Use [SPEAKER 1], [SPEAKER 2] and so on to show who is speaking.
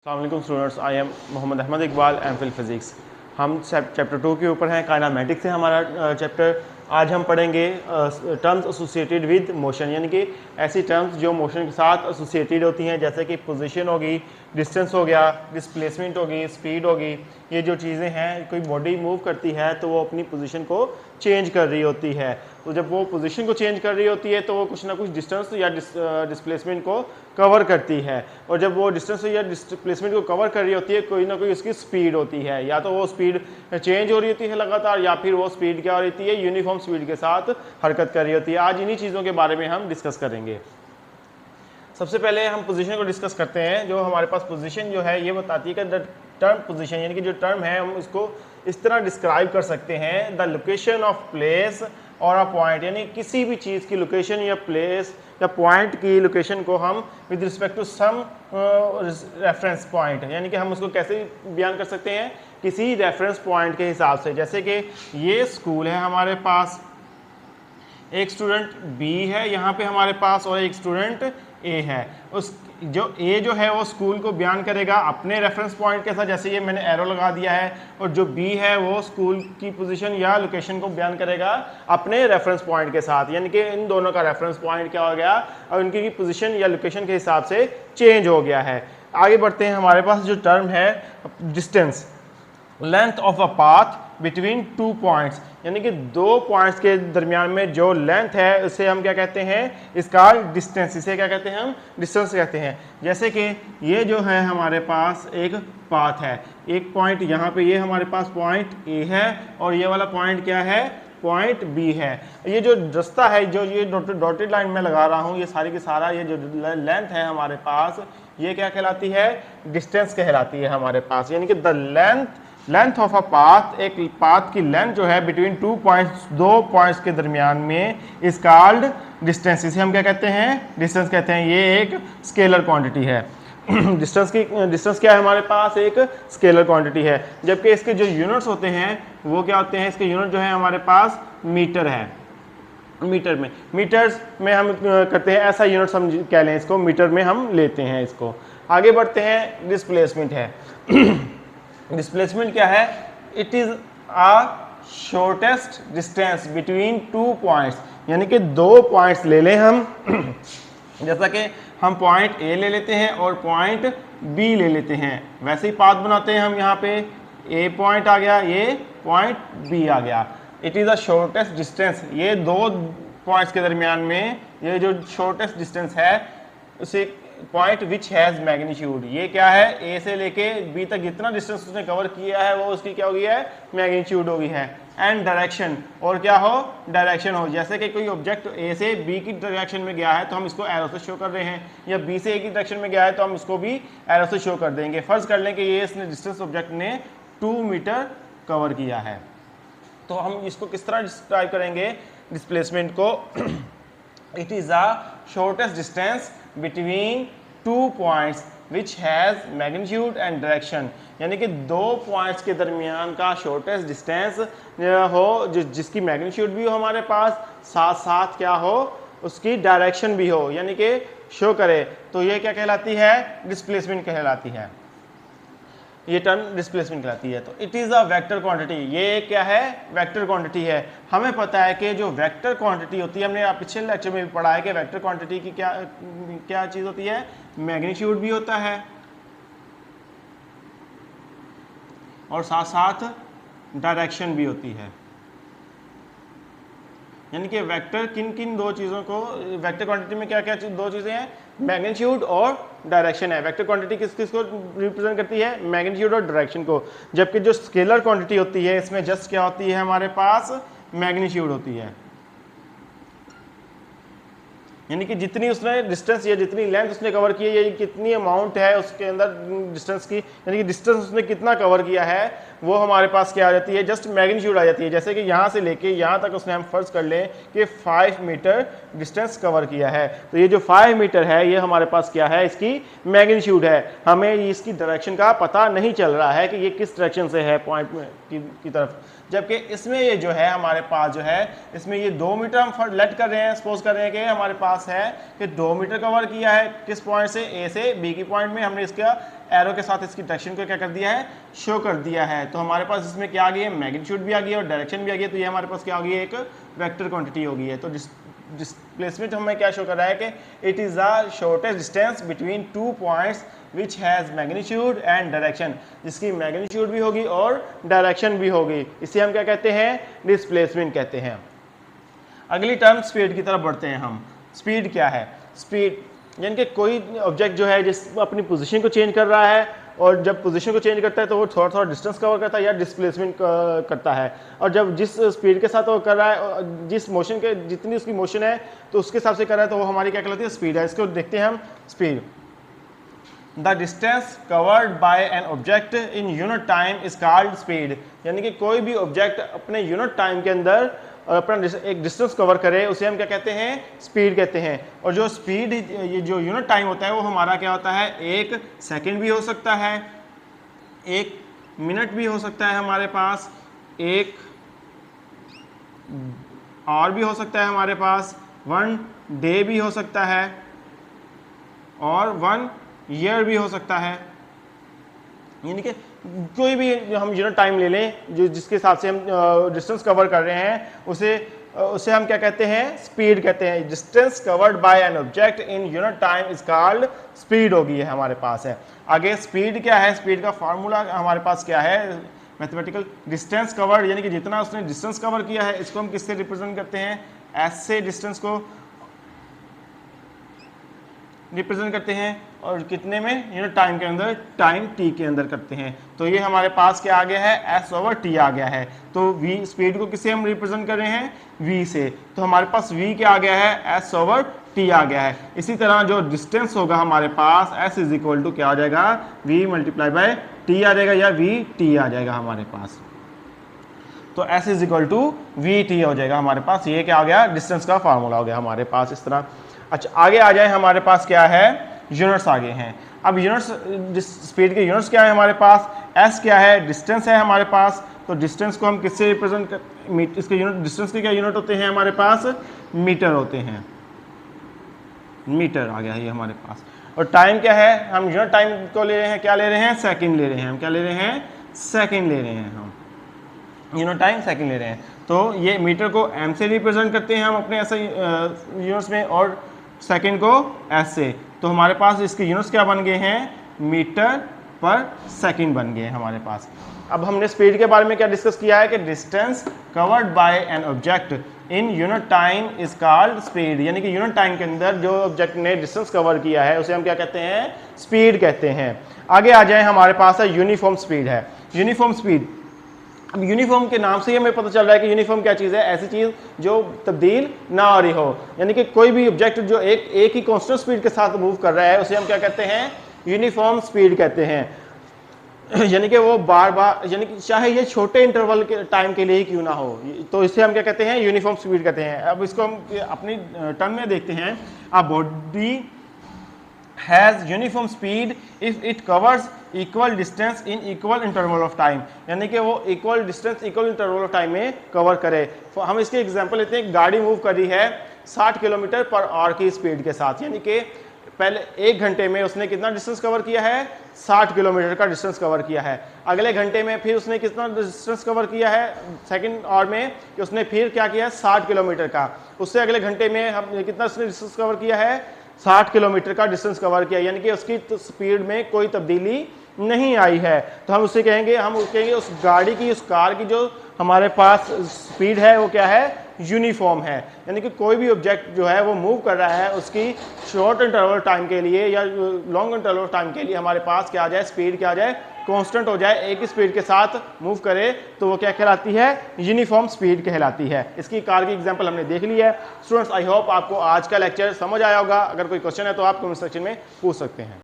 [SPEAKER 1] अस्सलाम students, I am Mohammad Ahmed Iqbal, MPhil physics. हम chapter 2 के ऊपर हैं, काइनेमेटिक्स है हमारा चैप्टर। आज हम पढ़ेंगे टर्म्स एसोसिएटेड विद मोशन, यानी कि ऐसी टर्म्स जो मोशन के साथ एसोसिएटेड होती हैं, जैसे कि पोजीशन होगी, डिस्टेंस हो गया, डिस्प्लेसमेंट होगी, स्पीड होगी। ये जो चीज़ें हैं, कोई बॉडी मूव करती है तो वो अपनी पोजीशन को चेंज कर रही होती है। तो जब वो पोजीशन को चेंज कर रही होती है तो वो कुछ ना कुछ डिस्टेंस या डिस्प्लेसमेंट को कवर करती है, और जब वो डिस्टेंस या डिस्प्लेसमेंट को कवर कर रही होती है, कोई ना कोई उसकी स्पीड होती है। या तो वो स्पीड चेंज हो रही होती है लगातार, या फिर वो स्पीड क्या हो रही होती है, यूनिफॉर्म स्पीड के साथ हरकत कर रही होती है। आज इन्हीं चीज़ों के बारे में हम डिस्कस करेंगे। सबसे पहले हम पोजीशन को डिस्कस करते हैं। जो हमारे पास पोजीशन जो है ये बताती है कि टर्म पोजीशन, यानी कि जो टर्म है हम इसको इस तरह डिस्क्राइब कर सकते हैं, द लोकेशन ऑफ प्लेस और अ पॉइंट, यानी किसी भी चीज़ की लोकेशन या प्लेस या पॉइंट की लोकेशन को हम with respect to some reference point, यानी कि हम उसको कैसे बयान कर सकते हैं, किसी रेफरेंस पॉइंट के हिसाब से। जैसे कि ये स्कूल है हमारे पास, एक स्टूडेंट बी है यहाँ पे हमारे पास, और एक स्टूडेंट ए है। उस जो ए जो है वो स्कूल को बयान करेगा अपने रेफरेंस पॉइंट के साथ, जैसे ये मैंने एरो लगा दिया है, और जो बी है वो स्कूल की पोजीशन या लोकेशन को बयान करेगा अपने रेफरेंस पॉइंट के साथ, यानी कि इन दोनों का रेफरेंस पॉइंट क्या हो गया और उनकी पोजीशन या लोकेशन के हिसाब से चेंज हो गया है। आगे बढ़ते हैं। हमारे पास जो टर्म है distance, length of a path between two points, यानी कि दो पॉइंट्स के दरमियान में जो लेंथ है उसे हम क्या कहते हैं, इसका डिस्टेंस, इसे क्या कहते हैं हम, डिस्टेंस कहते हैं। जैसे कि ये जो है हमारे पास एक पाथ है, एक पॉइंट यहाँ पे ये हमारे पास पॉइंट ए है, और ये वाला पॉइंट क्या है, पॉइंट बी है। ये जो रास्ता है, जो ये डॉटेड लाइन में लगा रहा हूँ, ये सारी की सारा ये जो लेंथ है हमारे पास, ये क्या कहलाती है, डिस्टेंस कहलाती है हमारे पास। यानी कि the length of a path, एक पाथ की लेंथ जो है बिटवीन टू पॉइंट्स, दो पॉइंट्स के दरमियान में, इज कॉल्ड डिस्टेंस। इसे हम क्या कहते हैं, डिस्टेंस कहते हैं। ये एक स्केलर क्वांटिटी है। डिस्टेंस क्या है हमारे पास, एक स्केलर क्वांटिटी है। जबकि इसके जो यूनिट्स होते हैं वो क्या होते हैं, इसके यूनिट जो है हमारे पास मीटर है। मीटर्स में हम करते हैं, ऐसा यूनिट्स हम कह लें इसको, मीटर में हम लेते हैं इसको। आगे बढ़ते हैं। डिस्प्लेसमेंट है। डिस्प्लेसमेंट क्या है, it is a shortest distance between two points, यानी कि दो पॉइंट्स ले लें हम जैसा कि हम पॉइंट ए ले लेते हैं और पॉइंट बी ले लेते हैं, वैसे ही पाथ बनाते हैं हम। यहाँ पे ए पॉइंट आ गया, ये पॉइंट बी आ गया। It is a shortest distance, ये दो पॉइंट्स के दरमियान में ये जो शॉर्टेस्ट डिस्टेंस है उसे पॉइंट विच हैज मैग्नीट्यूड, ये क्या है, ए से लेके बी तक जितना डिस्टेंस उसने कवर किया है वो उसकी क्या हो गई है, मैग्नीट्यूड हो गई है। एंड डायरेक्शन, और क्या हो, डायरेक्शन हो। जैसे कि कोई ऑब्जेक्ट ए से बी की डायरेक्शन में गया है तो हम इसको एरो से शो कर रहे हैं, या बी से ए की डायरेक्शन में गया है तो हम इसको भी एरो से शो कर देंगे। फर्ज कर लें कि ये इसने डिस्टेंस ऑब्जेक्ट ने 2 मीटर कवर किया है, तो हम इसको किस तरह डिस्क्राइब करेंगे डिस्प्लेसमेंट को, it is a shortest distance between two points which has magnitude and direction, यानी कि दो पॉइंट्स के दरमियान का शॉर्टेस्ट डिस्टेंस हो जिसकी मैग्नीट्यूड भी हो हमारे पास, साथ साथ क्या हो, उसकी डायरेक्शन भी हो, यानी कि शो करे, तो ये क्या कहलाती है, डिस्प्लेसमेंट कहलाती है। ये टर्म डिस्प्लेसमेंट कहलाती है। तो it is a vector quantity, ये क्या है, वेक्टर क्वांटिटी है। हमें पता है कि जो वेक्टर क्वांटिटी होती है, हमने पिछले लेक्चर में भी पढ़ा है कि वेक्टर क्वांटिटी की क्या चीज़ होती है, मैग्नीट्यूड भी होता है और साथ साथ डायरेक्शन भी होती है। यानी कि वेक्टर किन किन दो चीज़ों को, वेक्टर क्वांटिटी में क्या क्या दो चीज़ें हैं, मैग्नीट्यूड और डायरेक्शन है। वेक्टर क्वांटिटी किस किस को रिप्रेजेंट करती है, मैग्नीट्यूड और डायरेक्शन को। जबकि जो स्केलर क्वांटिटी होती है इसमें जस्ट क्या होती है, हमारे पास मैग्नीट्यूड होती है, यानी कि जितनी उसने डिस्टेंस या जितनी लेंथ उसने कवर की है, ये कितनी अमाउंट है उसके अंदर डिस्टेंस की, यानी कि डिस्टेंस उसने कितना कवर किया है वो हमारे पास क्या आ जाती है, जस्ट मैग्नीट्यूड आ जाती है। जैसे कि यहाँ से लेके यहाँ तक उसने हम फर्ज कर लें कि 5 मीटर डिस्टेंस कवर किया है, तो ये जो 5 मीटर है ये हमारे पास क्या है, इसकी मैग्नीट्यूड है। हमें इसकी डायरेक्शन का पता नहीं चल रहा है कि ये किस डायरेक्शन से है पॉइंट की तरफ। जबकि इसमें ये जो है हमारे पास जो है इसमें ये 2 मीटर हम लेट कर रहे हैं, सपोज कर रहे हैं कि हमारे पास है कि 2 मीटर कवर किया है किस पॉइंट से, ए से बी की पॉइंट में हमने इसका एरो के साथ इसकी डायरेक्शन को क्या कर दिया है, शो कर दिया है। तो हमारे पास इसमें क्या आ गई है, मैग्नीट्यूड भी आ गई है और डायरेक्शन भी आ गई है। तो ये हमारे पास क्या होगी, एक वेक्टर क्वांटिटी होगी है। तो डिस्प्लेसमेंट हमें क्या शो कर रहा है कि it is the shortest distance between 2 points which has magnitude and direction, जिसकी मैग्नीट्यूड भी होगी और डायरेक्शन भी होगी। इसे हम क्या कहते हैं, डिस्प्लेसमेंट कहते हैं। अगली टर्म स्पीड की तरफ बढ़ते हैं हम। स्पीड क्या है, स्पीड यानी कि कोई ऑब्जेक्ट जो है जिस अपनी पोजीशन को चेंज कर रहा है और जब पोजीशन को चेंज करता है तो वो थोड़ा थोड़ा डिस्टेंस कवर करता है या डिस्प्लेसमेंट करता है, और जब जिस स्पीड के साथ वो कर रहा है, जिस मोशन के जितनी उसकी मोशन है तो उसके हिसाब से कर रहा है, तो वो हमारी क्या कहलाती है, स्पीड है। इसको देखते हैं हम। Speed, the distance covered by an object in unit time is called speed, यानी कि कोई भी ऑब्जेक्ट अपने यूनिट टाइम के अंदर और अपना एक डिस्टेंस कवर करे उसे हम क्या कहते हैं, स्पीड कहते हैं। और जो स्पीड, ये जो यूनिट टाइम होता है वो हमारा क्या होता है, 1 सेकंड भी हो सकता है, 1 मिनट भी हो सकता है हमारे पास, 1 आवर भी हो सकता है हमारे पास, 1 डे भी हो सकता है और 1 ईयर भी हो सकता है। यानी कि कोई भी हम यूनिट टाइम ले लें जो जिसके हिसाब से हम डिस्टेंस कवर कर रहे हैं उसे हम क्या कहते हैं, स्पीड कहते हैं। Distance covered by an object in unit time is called speed होगी है हमारे पास है। आगे स्पीड क्या है, स्पीड का फार्मूला हमारे पास क्या है, मैथमेटिकल डिस्टेंस कवर्ड, यानी कि जितना उसने डिस्टेंस कवर किया है इसको हम किससे रिप्रेजेंट करते हैं, एस से डिस्टेंस को रिप्रेजेंट करते हैं और कितने में, यूनिट टाइम के अंदर, टाइम टी के अंदर करते हैं। तो ये हमारे पास क्या आ गया है, एस ओवर टी आ गया है। तो वी स्पीड को किससे हम रिप्रेजेंट कर रहे हैं, वी से। तो हमारे पास वी क्या आ गया है, एस ओवर टी आ गया है। इसी तरह जो डिस्टेंस होगा हमारे पास एस इज इक्वल टू क्या आ जाएगा, वी मल्टीप्लाई बाय टी आ जाएगा या वी टी आ जाएगा हमारे पास। तो S is equal to V T हो जाएगा हमारे पास। ये क्या आ गया, डिस्टेंस का फार्मूला हो गया हमारे पास इस तरह। अच्छा आगे आ जाए, हमारे पास क्या है, यूनिट्स आगे हैं। अब यूनिट्स, स्पीड के यूनिट्स क्या है हमारे पास, एस क्या है, डिस्टेंस है हमारे पास। तो डिस्टेंस को हम किससे रिप्रेजेंट कर, इसके यूनिट, डिस्टेंस के क्या यूनिट होते हैं हमारे पास, मीटर होते हैं, मीटर आ गया ये हमारे पास। और टाइम क्या है, हम यूनिट टाइम को ले रहे हैं, क्या ले रहे हैं, सेकंड ले रहे हैं। हम क्या ले रहे हैं, सेकंड ले रहे हैं, हम यूनिट टाइम सेकंड ले रहे हैं। तो ये मीटर को एम से रिप्रेजेंट करते हैं हम अपने ऐसे यूनिट्स में और सेकंड को एस से। तो हमारे पास इसके यूनिट्स क्या बन गए हैं, मीटर पर सेकंड बन गए हैं हमारे पास। अब हमने स्पीड के बारे में क्या डिस्कस किया है कि distance covered by an object in unit time is called speed, यानी कि यूनिट टाइम के अंदर जो ऑब्जेक्ट ने डिस्टेंस कवर किया है उसे हम क्या कहते हैं, स्पीड कहते हैं। आगे आ जाए, हमारे पास है यूनिफॉर्म स्पीड है। यूनिफॉर्म स्पीड, अब यूनिफॉर्म के नाम से ही हमें पता चल रहा है कि यूनिफॉर्म क्या चीज़ है, ऐसी चीज़ जो तब्दील ना हो रही हो, यानी कि कोई भी ऑब्जेक्ट जो एक ही कांस्टेंट स्पीड के साथ मूव कर रहा है उसे हम क्या कहते हैं, यूनिफॉर्म स्पीड कहते हैं। यानी कि वो बार बार, यानी कि चाहे ये छोटे इंटरवल के टाइम के लिए ही क्यों ना हो, तो इसे हम क्या कहते हैं, यूनिफॉर्म स्पीड कहते हैं। अब इसको हम अपनी टर्म में देखते हैं। A body has uniform speed if it covers equal distance in equal interval of time, यानी कि वो equal distance equal interval of time में कवर करे। हम इसके एग्जांपल लेते हैं, गाड़ी मूव कर रही है 60 किलोमीटर पर आवर की स्पीड के साथ, यानी कि पहले 1 घंटे में उसने कितना डिस्टेंस कवर किया है, 60 किलोमीटर का डिस्टेंस कवर किया है। अगले घंटे में फिर उसने कितना डिस्टेंस कवर किया है, सेकंड आवर में कि उसने फिर क्या किया है, 60 किलोमीटर का। उससे अगले घंटे में हम कितना उसने डिस्टेंस कवर किया है, 60 किलोमीटर का डिस्टेंस कवर किया, यानी कि उसकी स्पीड में कोई तब्दीली नहीं आई है। तो हम उसे कहेंगे, उस गाड़ी की, उस कार की जो हमारे पास स्पीड है वो क्या है, यूनिफॉर्म है। यानी कि कोई भी ऑब्जेक्ट जो है वो मूव कर रहा है उसकी शॉर्ट इंटरवल टाइम के लिए या लॉन्ग इंटरवल टाइम के लिए हमारे पास क्या आ जाए, स्पीड क्या आ जाए, कांस्टेंट हो जाए, एक ही स्पीड के साथ मूव करे, तो वो क्या कहलाती है, यूनिफॉर्म स्पीड कहलाती है। इसकी कार की एग्जांपल हमने देख ली है। स्टूडेंट्स, आई होप आपको आज का लेक्चर समझ आया होगा। अगर कोई क्वेश्चन है तो आप कमेंट सेक्शन में पूछ सकते हैं।